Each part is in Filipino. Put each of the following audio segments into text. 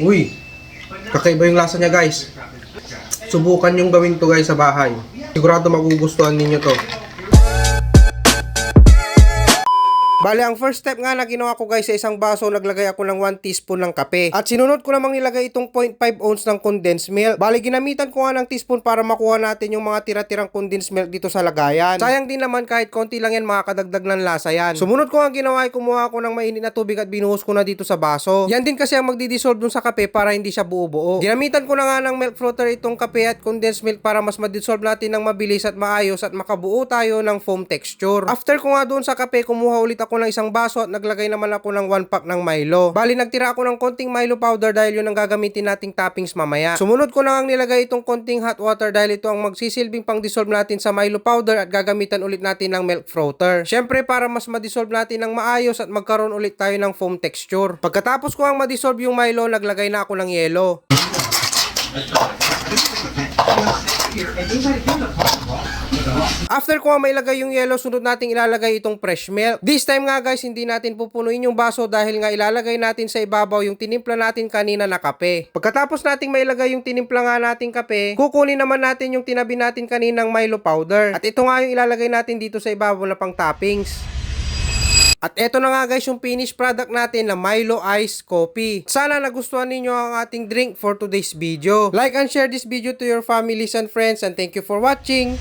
Uy, kakaiba yung lasa niya guys. Subukan yung gawin to guys sa bahay. Sigurado magugustuhan ninyo to. Bale, ang first step nga na ginawa ko guys sa isang baso, naglagay ako ng 1 teaspoon ng kape. At sinunod ko namang nilagay itong 0.5 ounce ng condensed milk. Bale, ginamitan ko nga ng teaspoon para makuha natin yung mga tira-tirang condensed milk dito sa lagayan. Sayang din naman kahit konti lang yan, makakadagdag ng lasa yan. Sumunod ko ang ginawa ay kumuha ako ng mainit na tubig at binuhos ko na dito sa baso. Yan din kasi ang magdi-dissolve dun sa kape para hindi siya buo-buo. Ginamitan ko na nga ng milk frother itong kape at condensed milk para mas ma-dissolve natin ng mabilis at maayos at makabuo tayo ng foam texture. After ko nga doon sa kape, kumuha ulit ako ng isang baso at naglagay naman ako ng 1 pack ng Milo. Bali, nagtira ako ng konting Milo powder dahil yun ang gagamitin nating toppings mamaya. Sumunod ko na ang nilagay itong konting hot water dahil ito ang magsisilbing pang dissolve natin sa Milo powder at gagamitan ulit natin ng milk frother. Syempre, para mas ma-dissolve natin ng maayos at magkaroon ulit tayo ng foam texture. Pagkatapos ko ang ma-dissolve yung Milo, naglagay na ako ng yelo. After ko mailagay yung yellow, sunod nating ilalagay itong fresh milk. This time nga guys, hindi natin pupunuin yung baso dahil nga ilalagay natin sa ibabaw yung tinimpla natin kanina na kape. Pagkatapos nating mailagay yung tinimpla nga nating kape, kukunin naman natin yung tinabi natin kaninang Milo powder. At ito nga yung ilalagay natin dito sa ibabaw na pang toppings. At eto na nga guys yung finished product natin na Milo Iced Coffee. Sana nagustuhan ninyo ang ating drink for today's video. Like and share this video to your families and friends, and thank you for watching.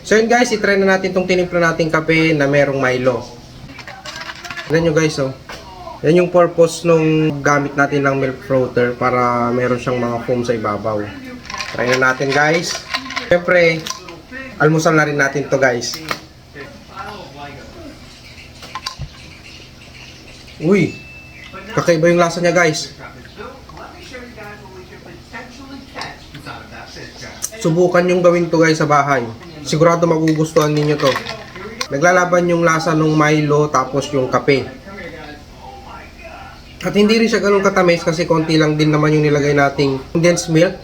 So yun guys, itry na natin itong tinimpla nating kape na merong Milo. Tignan nyo guys oh. Yan yung purpose nung gamit natin ng milk frother para meron siyang mga foam sa ibabaw. Try na natin guys. Siyempre, almusal na rin natin to guys. Uy, kakaiba yung lasa niya guys. Subukan yung gawin to guys sa bahay. Sigurado magugustuhan ninyo to. Naglalaban yung lasa ng Milo tapos yung kape. At hindi rin siya ganun katamis kasi konti lang din naman yung nilagay nating condensed milk.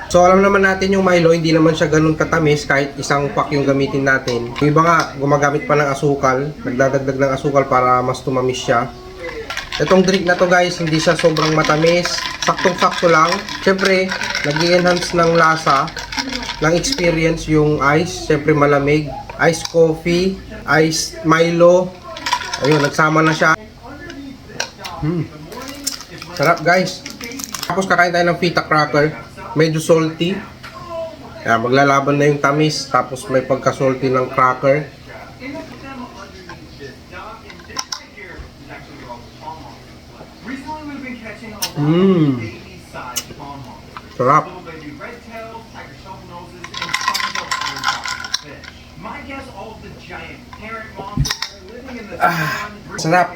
So alam naman natin yung Milo, hindi naman siya ganun katamis kahit isang pack yung gamitin natin. Yung iba nga, gumagamit pa ng asukal. Nagdadagdag ng asukal para mas tumamis siya. Itong drink na to guys, hindi siya sobrang matamis. Saktong-sakto lang. Siyempre, nag-i-enhance ng lasa, ng experience yung ice. Siyempre malamig. Iced coffee, iced Milo. Ayun, nagsama na siya. Sarap guys. Tapos kakain tayo ng feta cracker. Medyo salty. Kaya maglalaban na yung tamis. Tapos may pagka-salty ng cracker. Sarap. Sarap.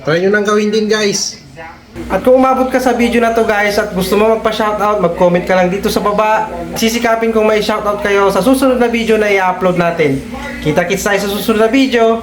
Try nyo nang gawin din guys. At kung umabot ka sa video na to guys at gusto mo magpa-shoutout, mag-comment ka lang dito sa baba. Sisikapin kong may shoutout kayo sa susunod na video na i-upload natin. Kita-kits tayo sa susunod na video.